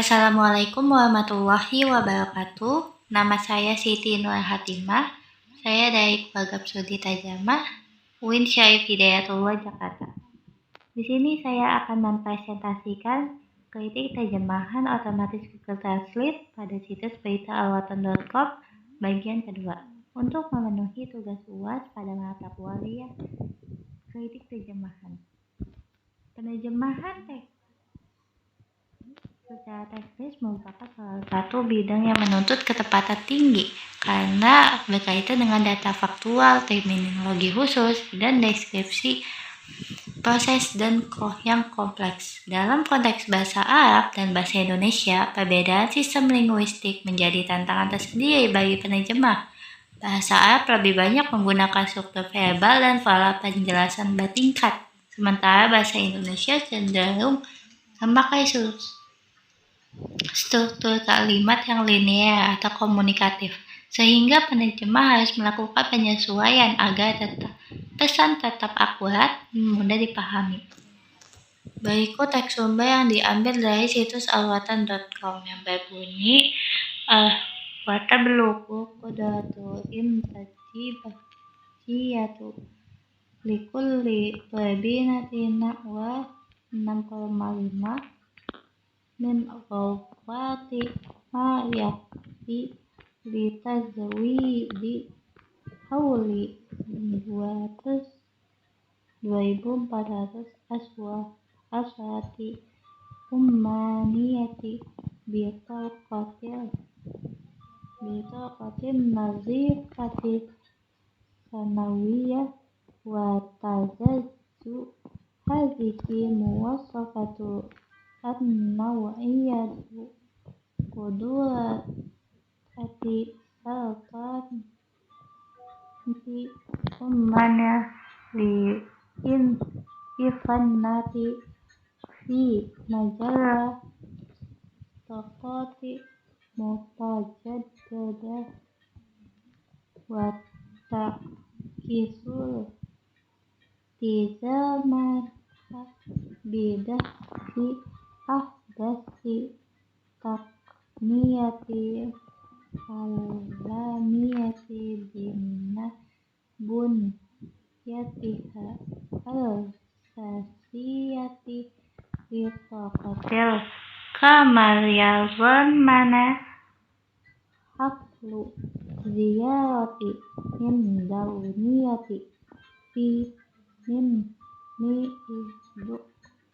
Assalamualaikum warahmatullahi wabarakatuh. Nama saya Siti Nur Hatimah. Saya dari Keluarga Studi Tajamah, UIN Syarif Hidayatullah, Jakarta. Di sini saya akan mempresentasikan kritik terjemahan otomatis Google Translate pada situs berita alwatan.com bagian kedua. Untuk memenuhi tugas UAS pada mata kuliah kritik terjemahan. Penerjemahan teks secara teknis merupakan salah satu bidang yang menuntut ketepatan tinggi karena berkaitan dengan data faktual, terminologi khusus, dan deskripsi proses dan yang kompleks. Dalam konteks bahasa Arab dan bahasa Indonesia, perbedaan sistem linguistik menjadi tantangan tersendiri bagi penerjemah. Bahasa Arab lebih banyak menggunakan struktur verbal dan pola penjelasan bertingkat, sementara bahasa Indonesia cenderung memakai struktur kalimat yang linear atau komunikatif, sehingga penerjemah harus melakukan penyesuaian agar pesan tetap akurat dan mudah dipahami. Berikut teks sumber yang diambil dari situs alwatan.com yang berbunyi Wata beluku kudatul intajibatu likulli webinatina wa 6,5 min ghawati ma yakfi litazwidi hauli 2400 aswati ummaniyati bitaqatin nazifati sanawiyah wa tajazzu hadhihi muwassafatu an-naw'iyatu qudurati saltan di ummana li ifannati fi majalla taqati mutajaddada wa takisul tizamah bidah fi ahdasi takniyati alamiyati binna bun yatiha al-sasiyati litaqatil kamariyazon mana haflu ziyarati min dauniyati fi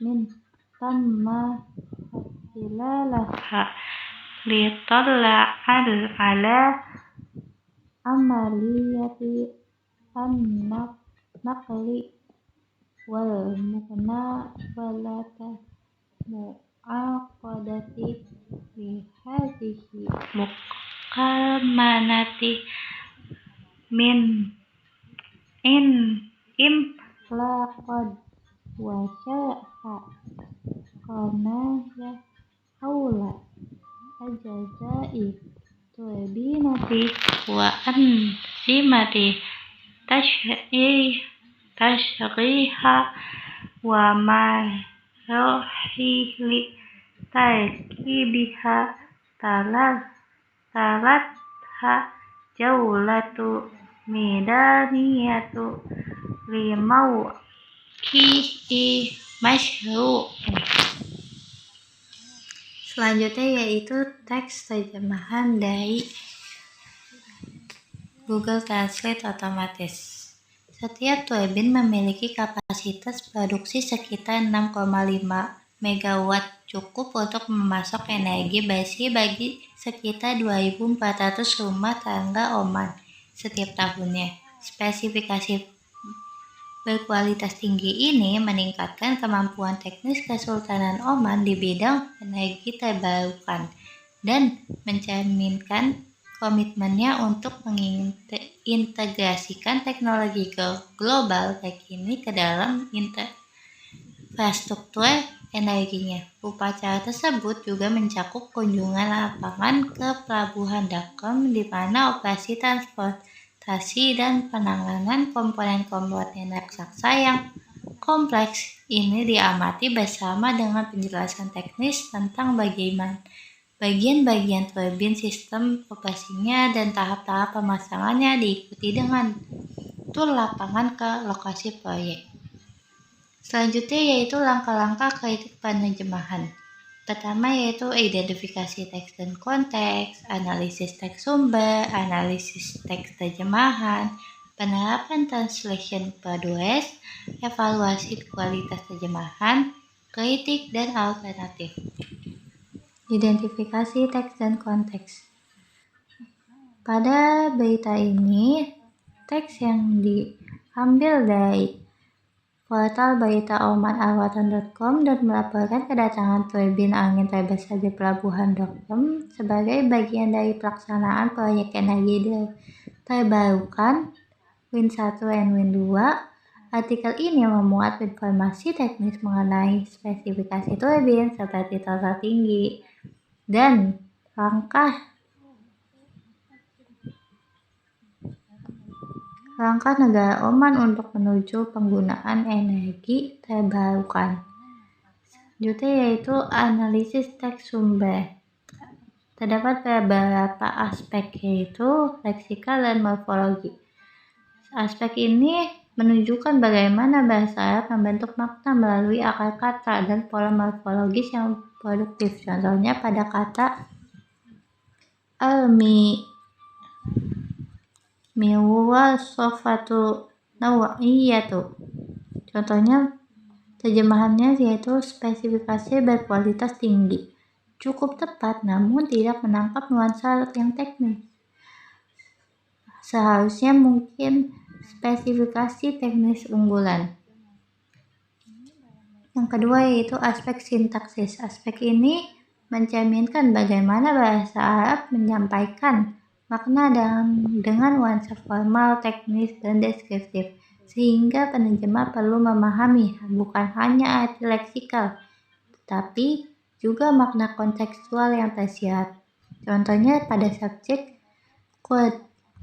min tamma hilalaha litalla'al ala amaliyati an-naqli wal muqna walata mu'aqadati li hadhihi muqamanati min imlaqad wa syarha qanaya haula ajazai turbinati wa anzimati tashriha wa marohili tarkibiha talatha jawlatu midaniyatu limau ki'i masyru'. Selanjutnya yaitu teks terjemahan dari Google Translate otomatis. Setiap turbin memiliki kapasitas produksi sekitar 6,5 MW, cukup untuk memasok energi bersih bagi sekitar 2.400 rumah tangga Oman setiap tahunnya. Spesifikasi berkualitas tinggi ini meningkatkan kemampuan teknis Kesultanan Oman di bidang energi terbarukan dan mencerminkan komitmennya untuk mengintegrasikan teknologi global terkini ke dalam infrastruktur energinya. Upacara tersebut juga mencakup kunjungan lapangan ke Pelabuhan Dakom di mana operasi transportasi dan penanganan komponen-komponen raksasa yang kompleks ini diamati bersama dengan penjelasan teknis tentang bagian-bagian turbin, sistem operasinya, dan tahap-tahap pemasangannya diikuti dengan tur lapangan ke lokasi proyek. Selanjutnya yaitu langkah-langkah kritik penerjemahan. Pertama yaitu identifikasi teks dan konteks, analisis teks sumber, analisis teks terjemahan, penerapan translation progress, evaluasi kualitas terjemahan, kritik, dan alternatif. Identifikasi teks dan konteks. Pada berita ini, teks yang diambil dari portal berita omanalwatan.com dan melaporkan kedatangan turbin angin terbesar di pelabuhan.com sebagai bagian dari pelaksanaan proyek energi terbarukan Wind 1 dan Wind 2. Artikel ini memuat informasi teknis mengenai spesifikasi turbin seperti total tinggi dan langkah negara Oman untuk menuju penggunaan energi terbarukan. Selanjutnya yaitu analisis teks sumber. Terdapat beberapa aspek yaitu leksikal dan morfologi. Aspek ini menunjukkan bagaimana bahasa Arab membentuk makna melalui akar kata dan pola morfologis yang produktif. Contohnya pada kata miwasofatu naw'iyatu. Contohnya terjemahannya yaitu spesifikasi berkualitas tinggi. Cukup tepat namun tidak menangkap nuansa yang teknis. Seharusnya mungkin spesifikasi teknis unggulan. Yang kedua yaitu aspek sintaksis. Aspek ini mencerminkan bagaimana bahasa Arab menyampaikan makna dengan nuansa formal, teknis, dan deskriptif, sehingga penerjemah perlu memahami bukan hanya arti leksikal, tetapi juga makna kontekstual yang tersirat. Contohnya pada subjek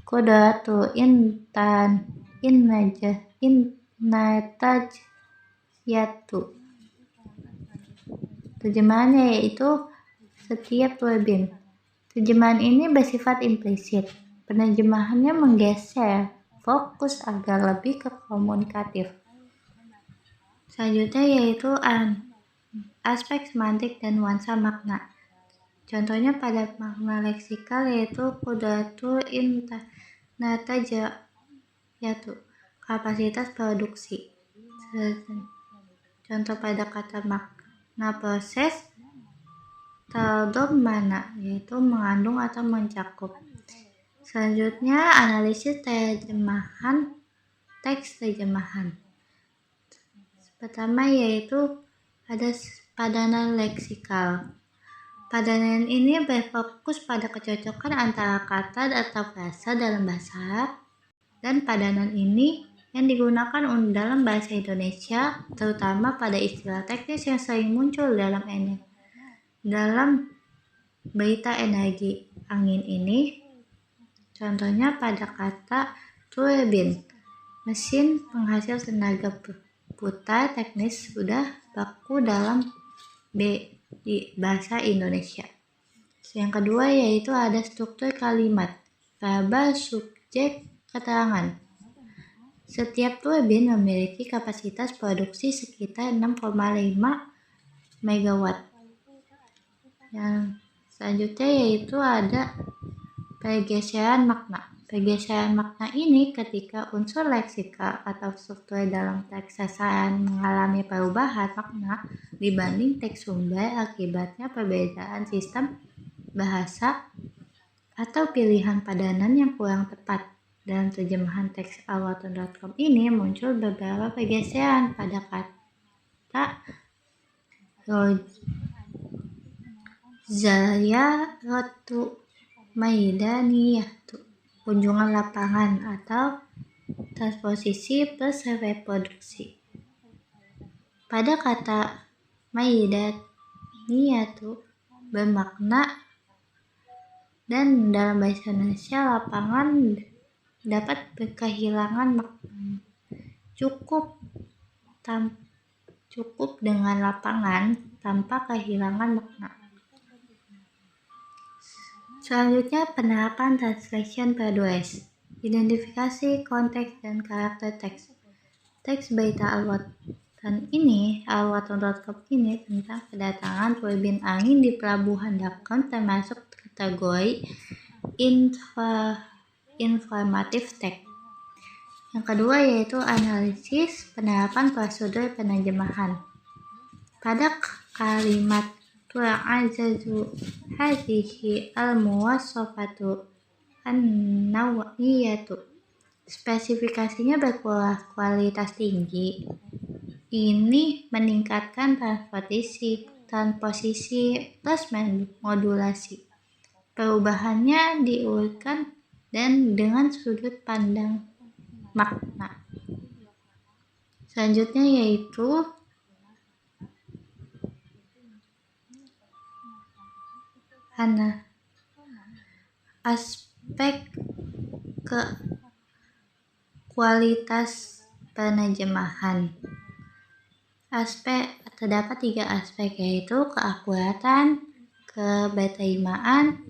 Qudatu innatajyatu. Terjemahannya yaitu setiap turbin. Terjemahan ini bersifat implisit. Penerjemahannya menggeser fokus agar lebih ke komunikatif. Selanjutnya yaitu aspek semantik dan nuansa makna. Contohnya pada makna leksikal yaitu Qudratu innatajyatu, kapasitas produksi. Contoh pada kata makna proses mana yaitu mengandung atau mencakup. Selanjutnya analisis terjemahan teks terjemahan. Pertama yaitu ada padanan leksikal. Padanan ini berfokus pada kecocokan antara kata atau frasa dalam bahasa Arab, dan padanan ini yang digunakan dalam bahasa Indonesia terutama pada istilah teknis yang sering muncul dalam berita energi angin ini. Contohnya pada kata turbin, mesin penghasil tenaga putar teknis sudah baku dalam di bahasa Indonesia. Yang kedua yaitu ada struktur kalimat, verba, subjek, keterangan. Setiap turbin memiliki kapasitas produksi sekitar 6,5 MW. Yang selanjutnya yaitu ada pergeseran makna. Pergeseran makna ini ketika unsur leksikal atau struktur dalam teks sasaran mengalami perubahan makna dibanding teks sumber akibatnya perbedaan sistem bahasa atau pilihan padanan yang kurang tepat. Dalam terjemahan teks alwatan.com ini muncul beberapa pergeseran pada kata ziyaratu maidaniyatu, kunjungan lapangan atau transposisi plus reproduksi. Pada kata maidaniyatu bermakna dan dalam bahasa Indonesia lapangan dapat kehilangan makna. Cukup cukup dengan lapangan tanpa kehilangan makna. Selanjutnya, penerapan translation P2S. Identifikasi konteks dan karakter teks. Teks berita alwatan.com ini tentang kedatangan turbin angin di pelabuhan Dakon termasuk kategori informatif teks. Yang kedua yaitu analisis penerapan prosedur penerjemahan. Pada kalimat tu'azazu hadhihi al-muwassafatu an-naw'iyatu, spesifikasinya berkualitas tinggi. Ini meningkatkan transposisi plus modulasi. Perubahannya diurutkan dan dengan sudut pandang makna. Selanjutnya yaitu aspek kualitas penerjemahan. Terdapat 3 aspek yaitu keakuratan, keberterimaan,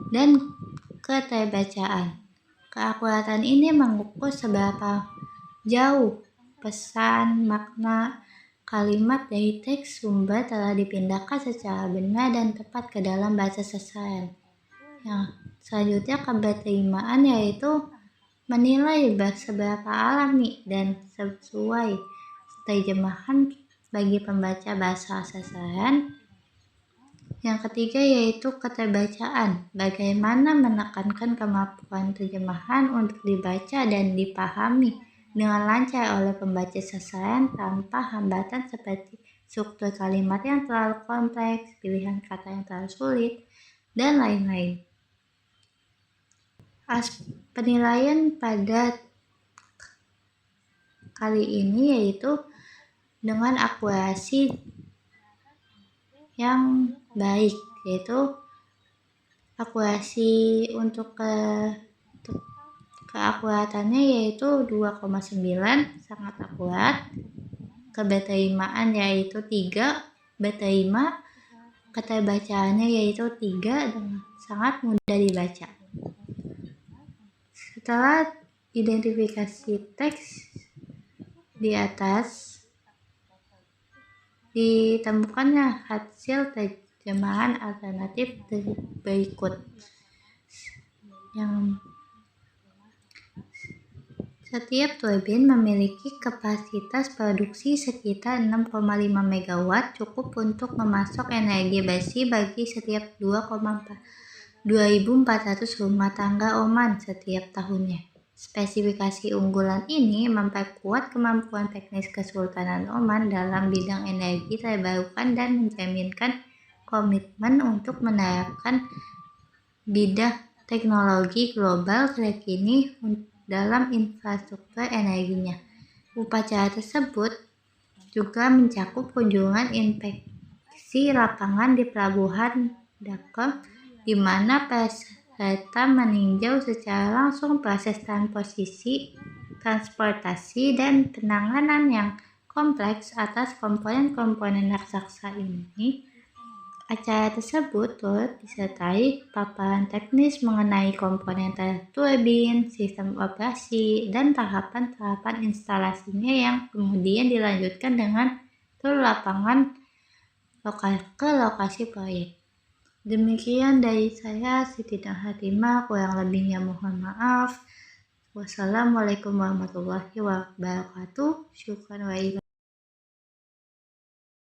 dan keterbacaan. Keakuratan ini mengukur seberapa jauh pesan, makna, kalimat dari teks sumber telah dipindahkan secara benar dan tepat ke dalam bahasa sasaran. Yang selanjutnya keberterimaan yaitu menilai seberapa alami dan sesuai terjemahan bagi pembaca bahasa sasaran. Yang ketiga yaitu keterbacaan, bagaimana menekankan kemampuan terjemahan untuk dibaca dan dipahami dengan lancar oleh pembaca sasaran tanpa hambatan seperti struktur kalimat yang terlalu kompleks, pilihan kata yang terlalu sulit, dan lain-lain. Penilaian pada kali ini yaitu dengan akurasi yang baik, yaitu akurasi untuk keakuratannya yaitu 2,9, sangat akurat. Keberterimaan yaitu 3, berterima. Keterbacaannya yaitu 3, dan sangat mudah dibaca. Setelah identifikasi teks di atas, ditemukannya hasil terjemahan alternatif berikut. Yang setiap turbin memiliki kapasitas produksi sekitar 6,5 MW, cukup untuk memasok energi bersih bagi setiap 2.400 rumah tangga Oman setiap tahunnya. Spesifikasi unggulan ini memperkuat kemampuan teknis Kesultanan Oman dalam bidang energi terbarukan dan menjaminkan komitmen untuk menerapkan bidang teknologi global terkini dalam infrastruktur energinya. Upacara tersebut juga mencakup kunjungan inspeksi lapangan di Pelabuhan Dakon, di mana peserta meninjau secara langsung proses transposisi, transportasi, dan penanganan yang kompleks atas komponen-komponen raksasa ini. Acara tersebut turut disertai paparan teknis mengenai komponen turbin, sistem operasi, dan tahapan-tahapan instalasinya yang kemudian dilanjutkan dengan tur lapangan ke lokasi proyek. Demikian dari saya, Siti Nurhatimah, kurang lebihnya mohon maaf. Wassalamualaikum warahmatullahi wabarakatuh. Syukran wa